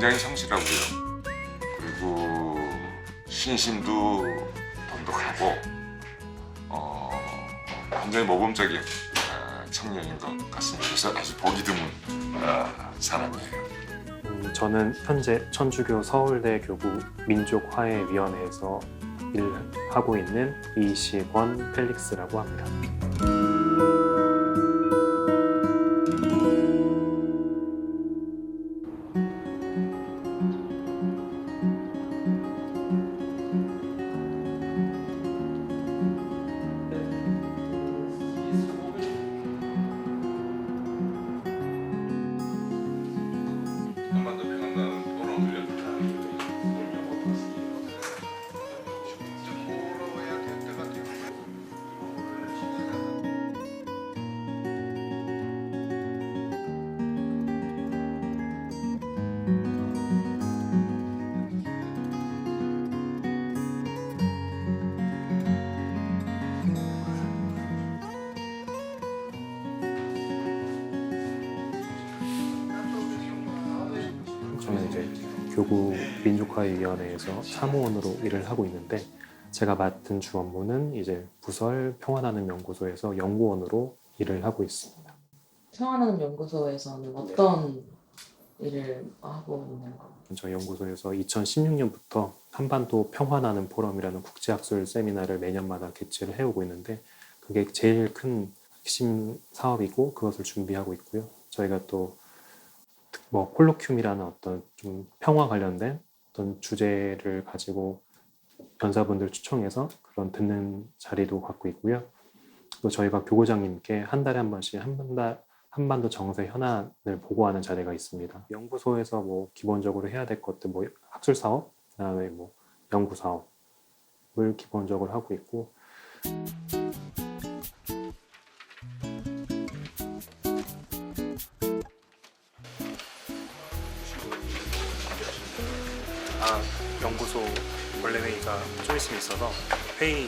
굉장히 성실하고요. 그리고 신심도 돈독하고 굉장히 모범적인 청년인 것 같습니다. 그래서 아주 보기 드문 사람이에요. 저는 현재 천주교 서울대 교구 민족화해위원회에서 일하고 있는 이시권 펠릭스라고 합니다. 저는 이제 교구 민족화위원회에서 사무원으로 일을 하고 있는데, 제가 맡은 주 업무는 이제 부설 평화나눔 연구소에서 연구원으로 일을 하고 있습니다. 평화나눔 연구소에서는 어떤 일을 하고 있는 건가요? 저희 연구소에서 2016년부터 한반도 평화나눔 포럼이라는 국제학술 세미나를 매년마다 개최를 해오고 있는데, 그게 제일 큰 핵심 사업이고 그것을 준비하고 있고요. 저희가 또 콜로큐움이라는 어떤 좀 평화 관련된 어떤 주제를 가지고 연사분들 초청해서 그런 듣는 자리도 갖고 있고요. 또 저희가 교구장님께 한 달에 한 번씩 한반도 정세 현안을 보고하는 자리가 있습니다. 연구소에서 기본적으로 해야 될 것들, 학술 사업, 그다음에 연구 사업을 기본적으로 하고 있고. 연구소 원래 회의가 좀 있으면 있어서 회의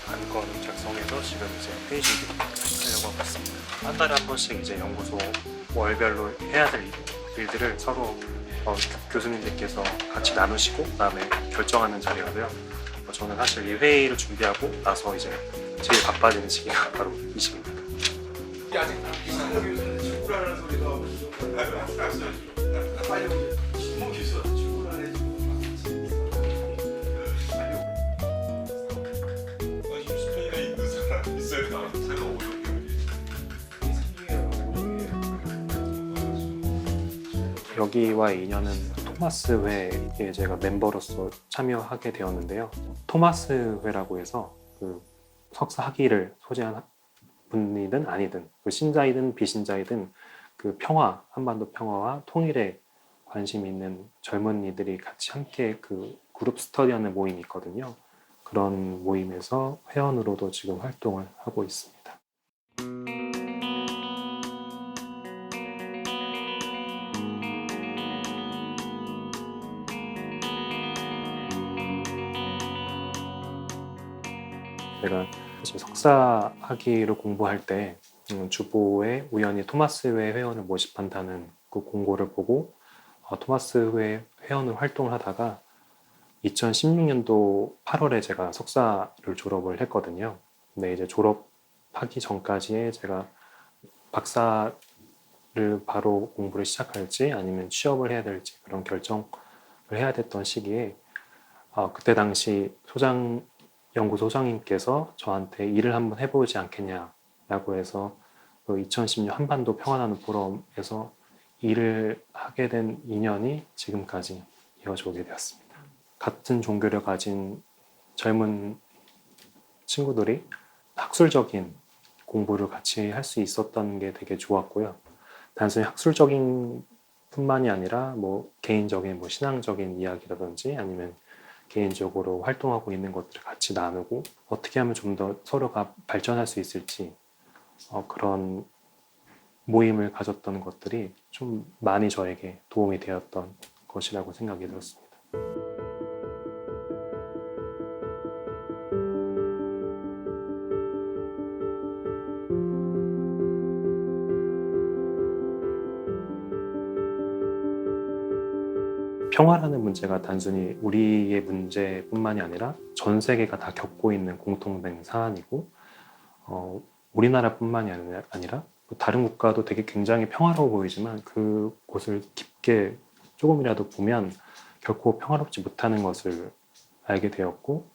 안건 작성해서 지금 이제 회의 준비하려고 하고 있습니다. 한 달에 한 번씩 이제 연구소 월별로 해야 될 일들을 서로 교수님들께서 같이 나누시고 그다음에 결정하는 자리라고요. 저는 사실 이 회의를 준비하고 나서 이제 제일 바빠지는 시기가 바로 이 시기입니다. 아직 이상호 교수는 친구라는 소리가 빨리 신문 교수 친구라는 스페인에 있는 사람 있어요. 새로 오는 여기와의 인연은 토마스 회에 제가 멤버로서 참여하게 되었는데요. 토마스 회라고 해서 그 석사 학위를 소재한 분이든 아니든, 신자이든 비신자이든 그 한반도 평화와 통일에 관심 있는 젊은이들이 같이 함께 그 그룹 스터디하는 모임이 있거든요. 그런 모임에서 회원으로도 지금 활동을 하고 있습니다. 제가 사실 석사 학위를 공부할 때 주보에 우연히 토마스 회 회원을 모집한다는 그 공고를 보고 토마스 회 회원으로 활동을 하다가 2016년도 8월에 제가 석사를 졸업을 했거든요. 근데 이제 졸업하기 전까지에 제가 박사를 바로 공부를 시작할지 아니면 취업을 해야 될지 그런 결정을 해야 됐던 시기에 그때 당시 연구소장님께서 저한테 일을 한번 해보지 않겠냐라고 해서 2010년 한반도 평화나눔 포럼에서 일을 하게 된 인연이 지금까지 이어져 오게 되었습니다. 같은 종교를 가진 젊은 친구들이 학술적인 공부를 같이 할 수 있었던 게 되게 좋았고요. 단순히 학술적인 뿐만이 아니라 뭐 개인적인 뭐 신앙적인 이야기라든지 아니면 개인적으로 활동하고 있는 것들을 같이 나누고 어떻게 하면 좀 더 서로가 발전할 수 있을지 그런 모임을 가졌던 것들이 좀 많이 저에게 도움이 되었던 것이라고 생각이 들었습니다. 평화라는 문제가 단순히 우리의 문제뿐만이 아니라 전 세계가 다 겪고 있는 공통된 사안이고 우리나라뿐만이 아니라 다른 국가도 되게 굉장히 평화로워 보이지만 그곳을 깊게 조금이라도 보면 결코 평화롭지 못하는 것을 알게 되었고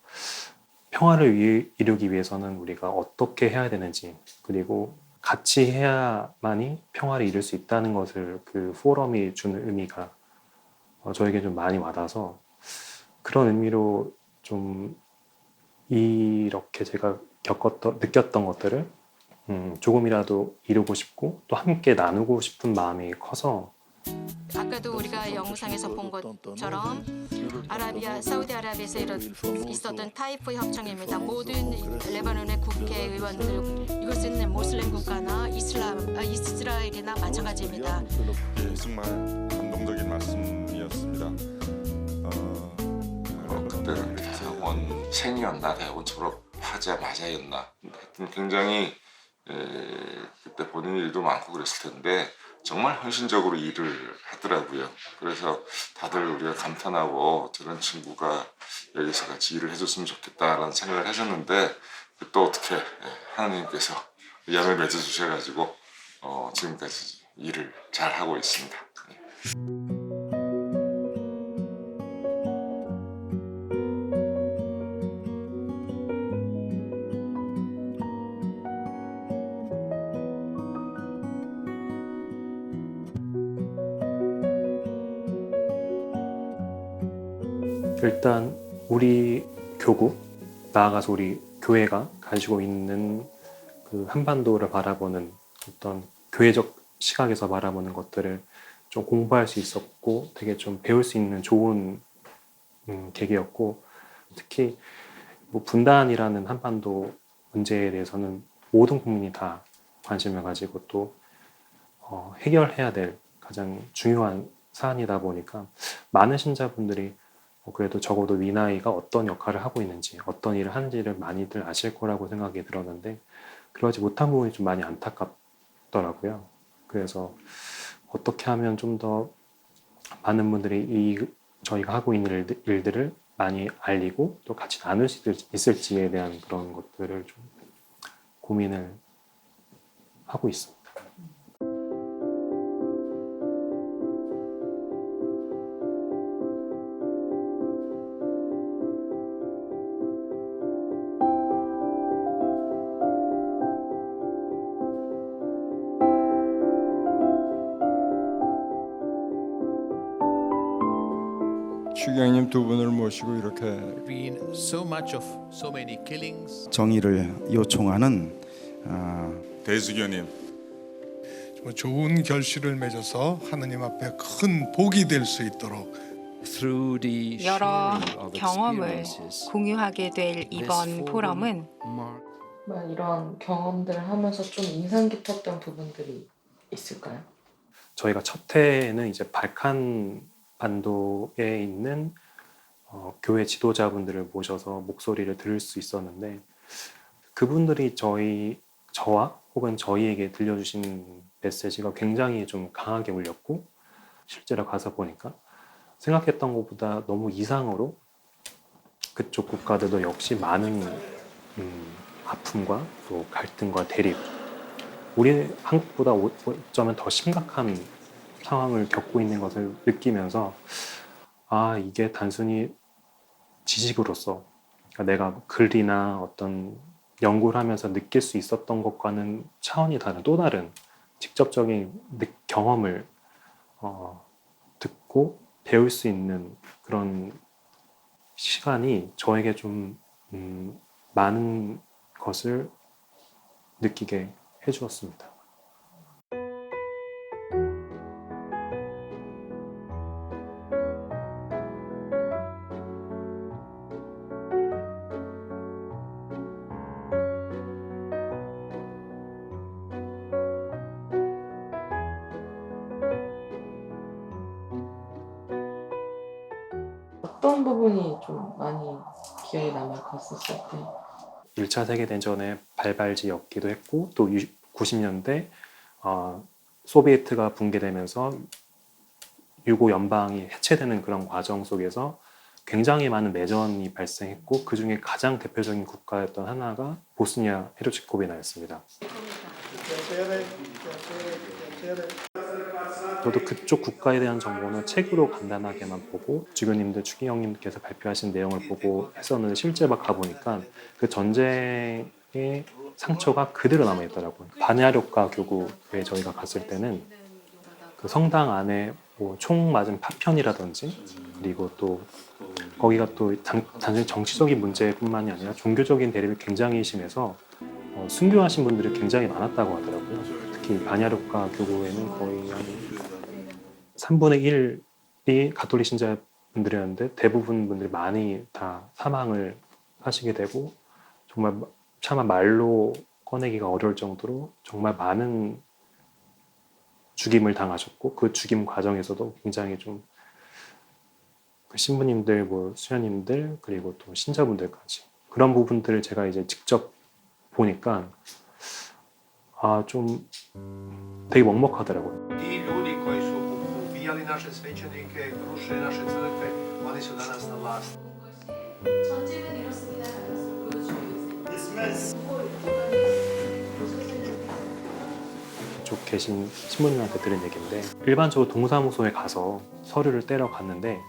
평화를 이루기 위해서는 우리가 어떻게 해야 되는지 그리고 같이 해야만이 평화를 이룰 수 있다는 것을 그 포럼이 주는 의미가 저에게 좀 많이 와닿아서 그런 의미로 좀 이렇게 제가 느꼈던 것들을 조금이라도 이루고 싶고 또 함께 나누고 싶은 마음이 커서 아까도 우리가 영상에서 본 것처럼 사우디아라비아에서 있었던 타이프 협정입니다. 모든 레바논의 국회의원들 이것은 모슬림 국가나 이스라엘이나 마찬가지입니다. 예, 정말 감동적인 말씀이었습니다. 그때는 대학원 생이었나 대학원 졸업하자마자였나 하여튼 굉장히 그때 본인 일도 많고 그랬을 텐데 정말 헌신적으로 일을 하더라고요. 그래서 다들 우리가 감탄하고 저런 친구가 여기서 같이 일을 해줬으면 좋겠다라는 생각을 하셨는데 또 어떻게 하나님께서 양을 맺어주셔가지고 지금까지 일을 잘 하고 있습니다. 일단 우리 교구 나아가서 우리 교회가 가지고 있는 그 한반도를 바라보는 어떤 교회적 시각에서 바라보는 것들을 좀 공부할 수 있었고 되게 좀 배울 수 있는 좋은 계기였고 특히 뭐 분단이라는 한반도 문제에 대해서는 모든 국민이 다 관심을 가지고 또 해결해야 될 가장 중요한 사안이다 보니까 많은 신자분들이 그래도 적어도 위나이가 어떤 역할을 하고 있는지 어떤 일을 하는지를 많이들 아실 거라고 생각이 들었는데 그러지 못한 부분이 좀 많이 안타깝더라고요. 그래서 어떻게 하면 좀 더 많은 분들이 저희가 하고 있는 일들을 많이 알리고 또 같이 나눌 수 있을지에 대한 그런 것들을 좀 고민을 하고 있습니다. 추경님 두 분을 모시고 이렇게 been so much of so many killings. 정의를 요청하는 대주교님, 정말 좋은 결실을 맺어서 하느님 앞에 큰 복이 될 수 있도록 여러 경험을 공유하게 될 이번 포럼은 이런 경험들을 하면서 좀 인상 깊었던 부분들이 있을까요? 저희가 첫 해에는 이제 발칸 반도에 있는 교회 지도자분들을 모셔서 목소리를 들을 수 있었는데 그분들이 저와 혹은 저희에게 들려주신 메시지가 굉장히 좀 강하게 울렸고 실제로 가서 보니까 생각했던 것보다 너무 이상으로 그쪽 국가들도 역시 많은 아픔과 또 갈등과 대립 우리 한국보다 어쩌면 더 심각한 상황을 겪고 있는 것을 느끼면서 이게 단순히 지식으로서 그러니까 내가 글이나 어떤 연구를 하면서 느낄 수 있었던 것과는 차원이 다른 또 다른 직접적인 경험을 듣고 배울 수 있는 그런 시간이 저에게 좀 많은 것을 느끼게 해주었습니다. 어떤 부분이 좀 많이 기억에 남았었을 때? 1차 세계대전에 발발지였기도 했고 또 90년대 소비에트가 붕괴되면서 유고 연방이 해체되는 그런 과정 속에서 굉장히 많은 내전이 발생했고 그 중에 가장 대표적인 국가였던 하나가 보스니아 헤르체고비나였습니다. 저도 그쪽 국가에 대한 정보는 책으로 간단하게만 보고 주교님들, 추기경님께서 발표하신 내용을 보고 했었는데 실제 막 가보니까 그 전쟁의 상처가 그대로 남아있더라고요. 바네아력가 교구에 저희가 갔을 때는 그 성당 안에 뭐 총 맞은 파편이라든지 그리고 또 거기가 또 단순히 정치적인 문제뿐만이 아니라 종교적인 대립이 굉장히 심해서 순교하신 분들이 굉장히 많았다고 하더라고요. 특히 바네아력가 교구에는 거의 한 3분의 1이 가톨릭 신자분들이었는데 대부분 분들이 많이 다 사망을 하시게 되고 정말 차마 말로 꺼내기가 어려울 정도로 정말 많은 죽임을 당하셨고 그 죽임 과정에서도 굉장히 좀 그 신부님들, 뭐 수녀님들 그리고 또 신자분들까지 그런 부분들을 제가 이제 직접 보니까 좀 되게 먹먹하더라고요. Ti ljudi koji su ubijali naše svećenike, rušili naše crkve, oni su danas na vlasti. 쪽 계신 신부님한테 들은 얘기인데 일반적으로 동사무소에 가서 서류를 떼러 갔는데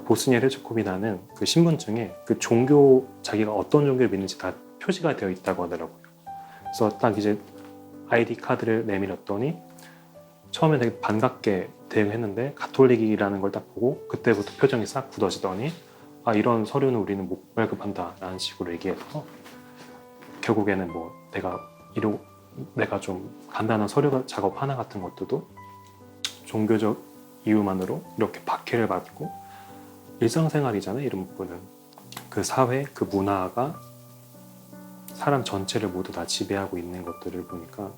보스니아 헤르체고비나는 그 신분증에 그 종교 자기가 어떤 종교를 믿는지 다 표시가 되어 있다고 하더라고요. 그래서 딱 이제 아이디 카드를 내밀었더니 처음에 되게 반갑게 대응했는데 가톨릭이라는 걸 딱 보고 그때부터 표정이 싹 굳어지더니 이런 서류는 우리는 못 발급한다 라는 식으로 얘기해서 결국에는 뭐 내가 좀 간단한 서류 작업 하나 같은 것들도 종교적 이유만으로 이렇게 박해를 받고 일상생활이잖아요. 이런 부분은 그 사회, 그 문화가 사람 전체를 모두 다 지배하고 있는 것들을 보니까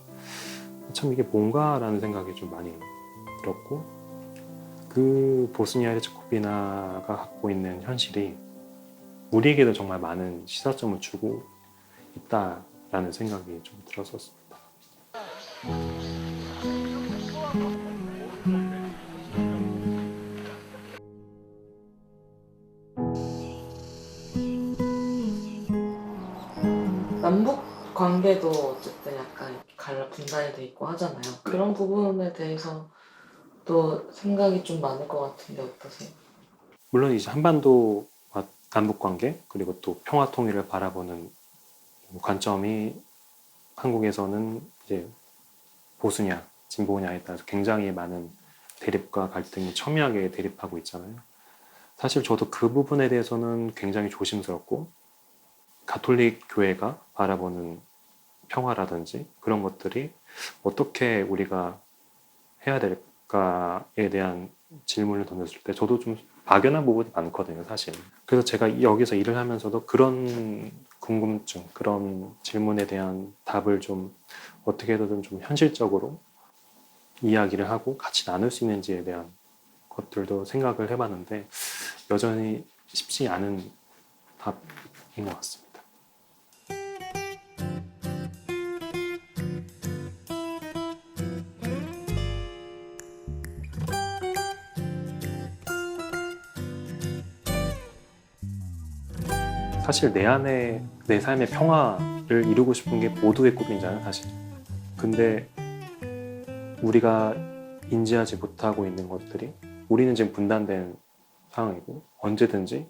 참 이게 뭔가라는 생각이 좀 많이 들었고 그 보스니아 헤르체고비나가 갖고 있는 현실이 우리에게도 정말 많은 시사점을 주고 있다라는 생각이 좀 들었었습니다. 남북 관계도 어쨌든 약간 분단이 돼 있고 하잖아요. 그런 부분에 대해서 또 생각이 좀 많을 것 같은데 어떠세요? 물론 이제 한반도 남북 관계 그리고 또 평화 통일을 바라보는 관점이 한국에서는 이제 보수냐 진보냐에 따라서 굉장히 많은 대립과 갈등이 첨예하게 대립하고 있잖아요. 사실 저도 그 부분에 대해서는 굉장히 조심스럽고 가톨릭 교회가 바라보는 평화라든지 그런 것들이 어떻게 우리가 해야 될까에 대한 질문을 던졌을 때 저도 좀 막연한 부분이 많거든요, 사실. 그래서 제가 여기서 일을 하면서도 그런 궁금증, 그런 질문에 대한 답을 좀 어떻게든 좀 현실적으로 이야기를 하고 같이 나눌 수 있는지에 대한 것들도 생각을 해봤는데 여전히 쉽지 않은 답인 것 같습니다. 사실 내 안에 내 삶의 평화를 이루고 싶은 게 모두의 꿈이잖아요, 사실. 근데 우리가 인지하지 못하고 있는 것들이 우리는 지금 분단된 상황이고 언제든지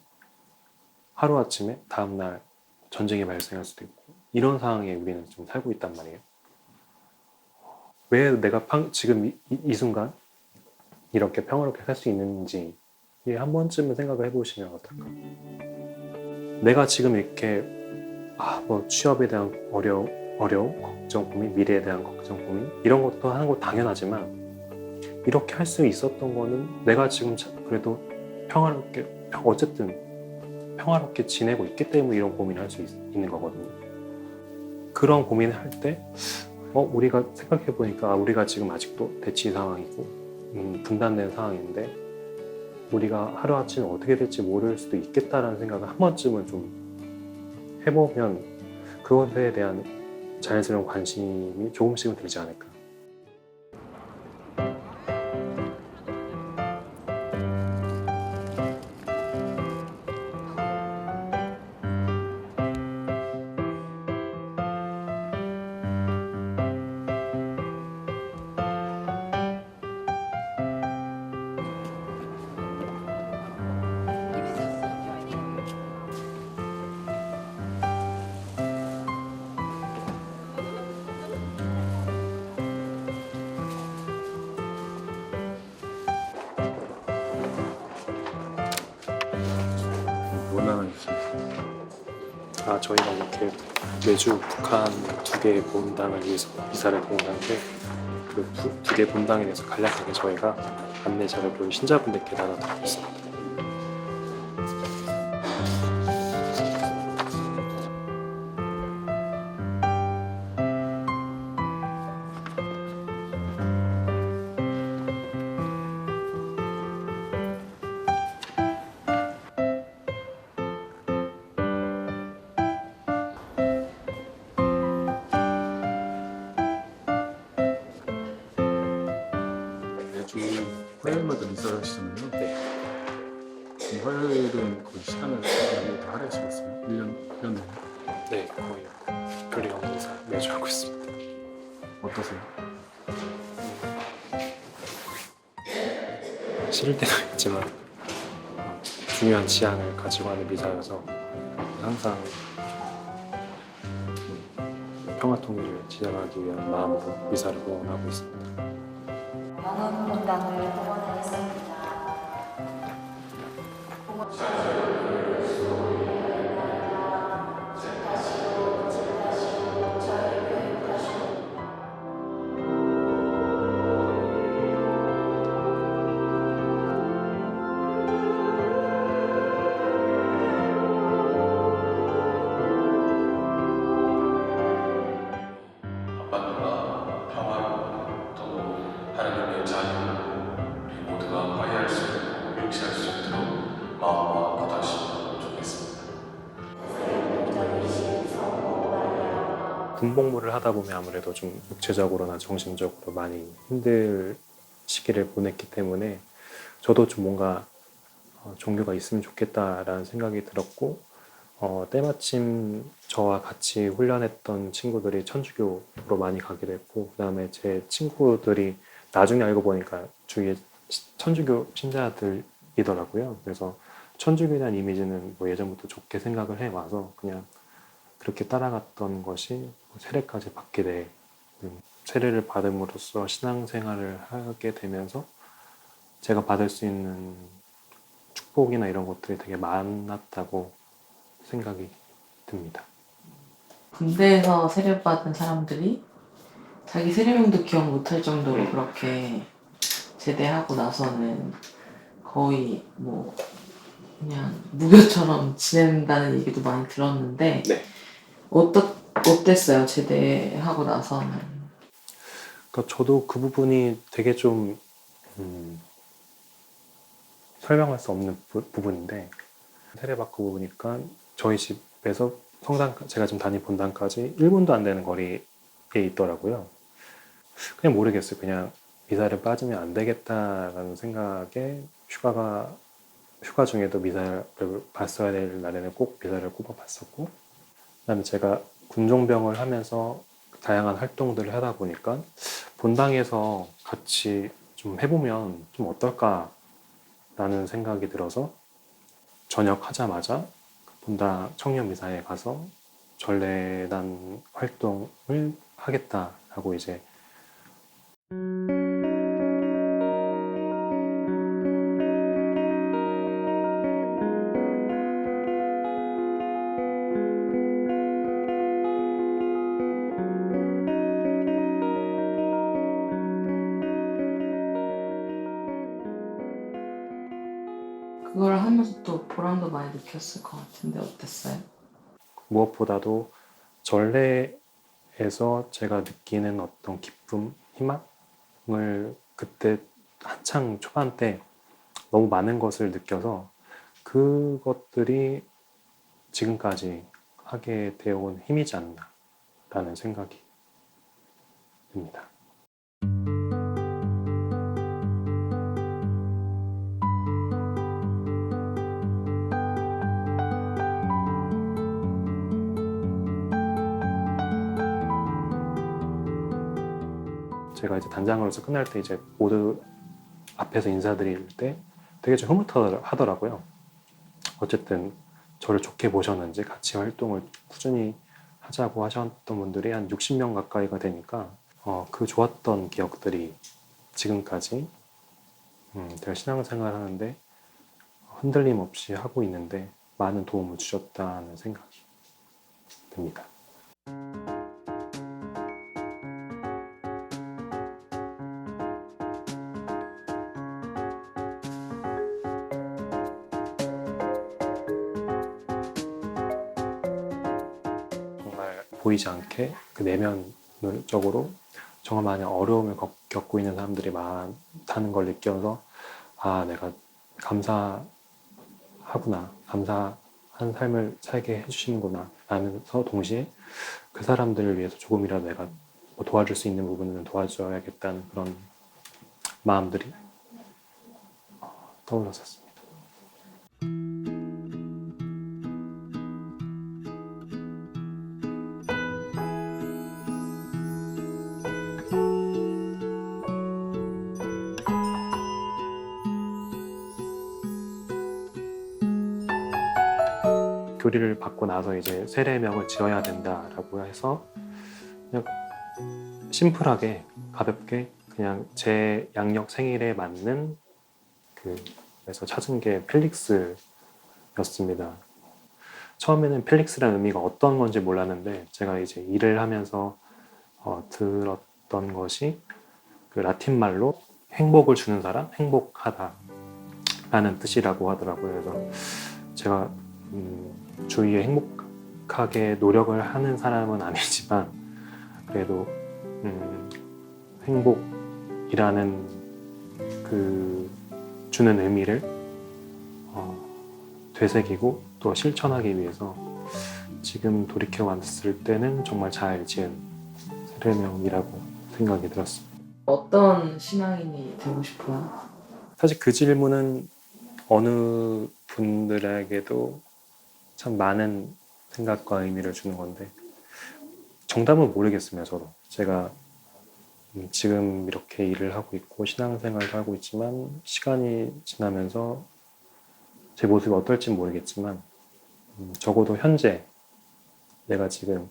하루아침에 다음날 전쟁이 발생할 수도 있고 이런 상황에 우리는 좀 살고 있단 말이에요. 왜 내가 지금 이 순간 이렇게 평화롭게 살 수 있는지 한 번쯤은 생각을 해보시면 어떨까. 내가 지금 이렇게 뭐 취업에 대한 어려움, 걱정, 고민, 미래에 대한 걱정, 고민 이런 것도 하는 거 당연하지만 이렇게 할 수 있었던 거는 내가 지금 그래도 평화롭게 어쨌든 평화롭게 지내고 있기 때문에 이런 고민을 할 수 있는 거거든요. 그런 고민을 할 때 우리가 생각해 보니까 우리가 지금 아직도 대치 상황이고 분단된 상황인데 우리가 하루아침에 어떻게 될지 모를 수도 있겠다라는 생각을 한 번쯤은 좀 해보면 그것에 대한 자연스러운 관심이 조금씩은 들지 않을까. 원하는 것이 저희가 이렇게 매주 북한 2개의 본당을 위해서 미사를 보는데 그 2개 본당에 대해서 간략하게 저희가 안내 자료를 신자분들께 나눠드리고 있습니다. 매주 화요일마다 미사를 하시잖아요. 네. 그럼 화요일은 거의 시간을 다 할애하시겠어요? 1년 내내? 네, 거의 별일 없는 이상 매주 하고 있습니다. 어떠세요? 싫을 때도 있지만 중요한 지향을 가지고 하는 미사여서 항상 평화 통일을 지향하기 위한 마음으로 미사를 후원하고 있습니다. 영원 본당을 후원하였습니다. 하나님의 자녀 우리 모두가 화해할 수 있고 용서할 수 있도록 마음과 부탁하시면 좋겠습니다. 군복무를 하다 보면 아무래도 좀 육체적으로나 정신적으로 많이 힘들 시기를 보냈기 때문에 저도 좀 뭔가 종교가 있으면 좋겠다라는 생각이 들었고 때마침 저와 같이 훈련했던 친구들이 천주교로 많이 가기도 했고 그 다음에 제 친구들이 나중에 알고 보니까 주위에 천주교 신자들이더라고요. 그래서 천주교에 대한 이미지는 뭐 예전부터 좋게 생각을 해와서 그냥 그렇게 따라갔던 것이 세례까지 받게 돼 세례를 받음으로써 신앙생활을 하게 되면서 제가 받을 수 있는 축복이나 이런 것들이 되게 많았다고 생각이 듭니다. 군대에서 세례받은 사람들이 자기 세례명도 기억 못할 정도로 그렇게 제대하고 나서는 거의 뭐 그냥 무교처럼 지낸다는 얘기도 많이 들었는데 네. 어땠어요? 제대하고 나서는? 그러니까 저도 그 부분이 되게 좀 설명할 수 없는 부분인데 세례받고 보니까 저희 집에서 성당 제가 지금 다닌 본당까지 1분도 안 되는 거리에 있더라고요. 그냥 모르겠어요. 그냥 미사를 빠지면 안 되겠다라는 생각에 휴가 중에도 미사를 봤어야 될 날에는 꼭 미사를 꼽아봤었고 그다음에 제가 군종병을 하면서 다양한 활동들을 하다 보니까 본당에서 같이 좀 해보면 좀 어떨까라는 생각이 들어서 전역하자마자 본당 청년 미사에 가서 전례단 활동을 하겠다라고 이제 하면서 또 보람도 많이 느꼈을 것 같은데 어땠어요? 무엇보다도 전래에서 제가 느끼는 어떤 기쁨, 희망을 그때 한창 초반 때 너무 많은 것을 느껴서 그것들이 지금까지 하게 되어온 힘이지 않나라는 생각이 듭니다. 제가 이제 단장으로서 끝날 때 이제 모두 앞에서 인사드릴 때 되게 좀 흐뭇하더라고요. 어쨌든 저를 좋게 보셨는지 같이 활동을 꾸준히 하자고 하셨던 분들이 한 60명 가까이가 되니까 그 좋았던 기억들이 지금까지 제가 신앙생활 하는데 흔들림 없이 하고 있는데 많은 도움을 주셨다는 생각이 듭니다. 정말 보이지 않게 그 내면적으로 정말 많은 어려움을 겪고 있는 사람들이 많다는 걸 느껴서 아, 내가 감사하구나, 감사한 삶을 살게 해주시는구나 라면서 동시에 그 사람들을 위해서 조금이라도 내가 뭐 도와줄 수 있는 부분은 도와줘야겠다는 그런 마음들이 떠올랐었습니다. 교리를 받고 나서 이제 세례명을 지어야 된다라고 해서 그냥 심플하게 가볍게 그냥 제 양력 생일에 맞는 그래서 찾은 게 펠릭스였습니다. 처음에는 펠릭스라는 의미가 어떤 건지 몰랐는데 제가 이제 일을 하면서 들었던 것이 그 라틴 말로 행복을 주는 사람, 행복하다라는 뜻이라고 하더라고요. 그래서 제가 주위에 행복하게 노력을 하는 사람은 아니지만 그래도 행복이라는 그 주는 의미를 되새기고 또 실천하기 위해서 지금 돌이켜 봤을 때는 정말 잘 지은 세례명이라고 생각이 들었습니다. 어떤 신앙인이 되고 싶어요? 사실 그 질문은 어느 분들에게도 참 많은 생각과 의미를 주는 건데 정답은 모르겠으면 서로 제가 지금 이렇게 일을 하고 있고 신앙생활도 하고 있지만 시간이 지나면서 제 모습이 어떨지 모르겠지만 적어도 현재 내가 지금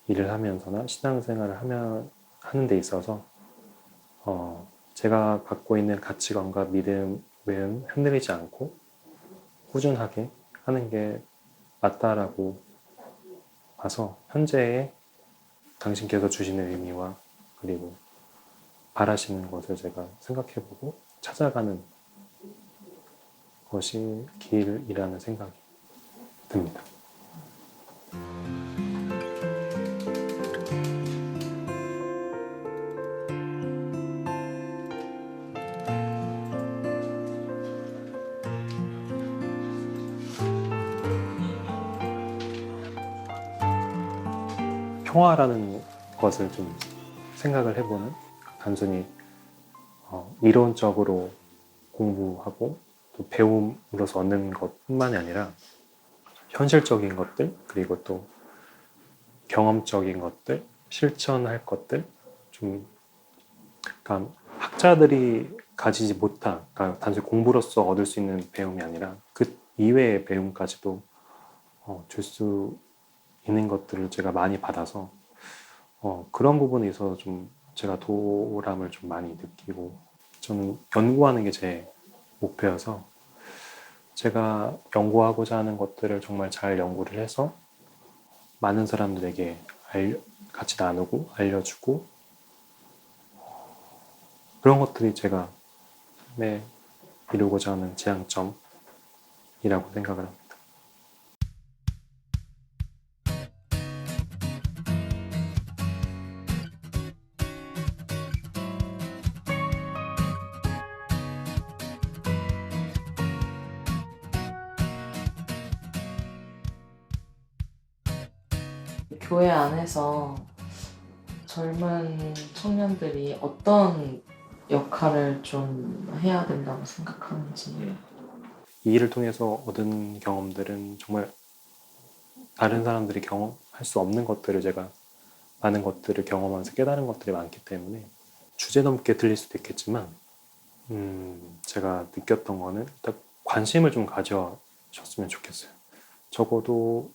일을 하면서나 신앙생활을 하는 데 있어서 제가 갖고 있는 가치관과 믿음은 흔들리지 않고 꾸준하게 하는 게 맞다라고 봐서 현재의 당신께서 주시는 의미와 그리고 바라시는 것을 제가 생각해보고 찾아가는 것이 길이라는 생각이 듭니다. 평화라는 것을 좀 생각을 해보는 단순히 이론적으로 공부하고 또 배움으로서 얻는 것뿐만이 아니라 현실적인 것들 그리고 또 경험적인 것들 실천할 것들 좀 그러니까 학자들이 가지지 못한 그러니까 단순히 공부로서 얻을 수 있는 배움이 아니라 그 이외의 배움까지도 줄 수 있는 것들을 제가 많이 받아서 그런 부분에 있어서 좀 제가 보람을 좀 많이 느끼고 저는 연구하는 게 제 목표여서 제가 연구하고자 하는 것들을 정말 잘 연구를 해서 많은 사람들에게 같이 나누고 알려주고 그런 것들이 제가 삶에 이루고자 하는 지향점인 이라고 생각을 합니다. 교회 안에서 젊은 청년들이 어떤 역할을 좀 해야 된다고 생각하는지. 이 일을 통해서 얻은 경험들은 정말 다른 사람들이 경험할 수 없는 것들을 제가 많은 것들을 경험하면서 깨달은 것들이 많기 때문에 주제넘게 들릴 수도 있겠지만 제가 느꼈던 거는 일단 관심을 좀 가져줬으면 좋겠어요. 적어도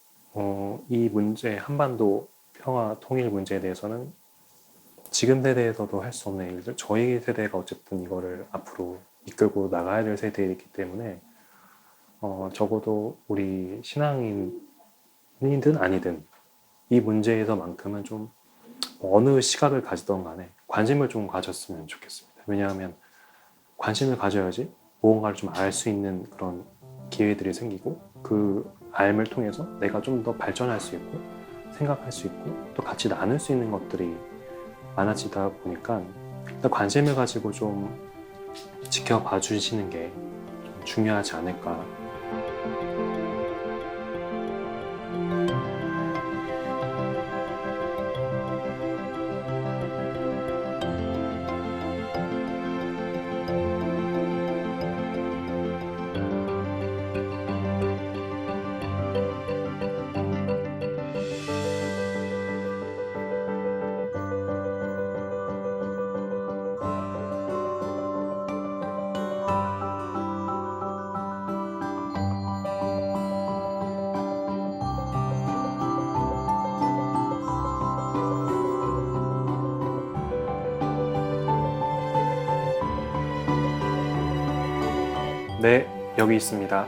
이 문제, 한반도 평화 통일 문제에 대해서는 지금 세대에서도 할 수 없는 일들, 저희 세대가 어쨌든 이거를 앞으로 이끌고 나가야 될 세대이기 때문에 적어도 우리 신앙인이든 아니든 이 문제에서만큼은 좀 어느 시각을 가지던 간에 관심을 좀 가졌으면 좋겠습니다. 왜냐하면 관심을 가져야지 무언가를 좀 알 수 있는 그런 기회들이 생기고 그 알을 통해서 내가 좀 더 발전할 수 있고 생각할 수 있고 또 같이 나눌 수 있는 것들이 많아지다 보니까 일단 관심을 가지고 좀 지켜봐 주시는 게 좀 중요하지 않을까. 네, 여기 있습니다.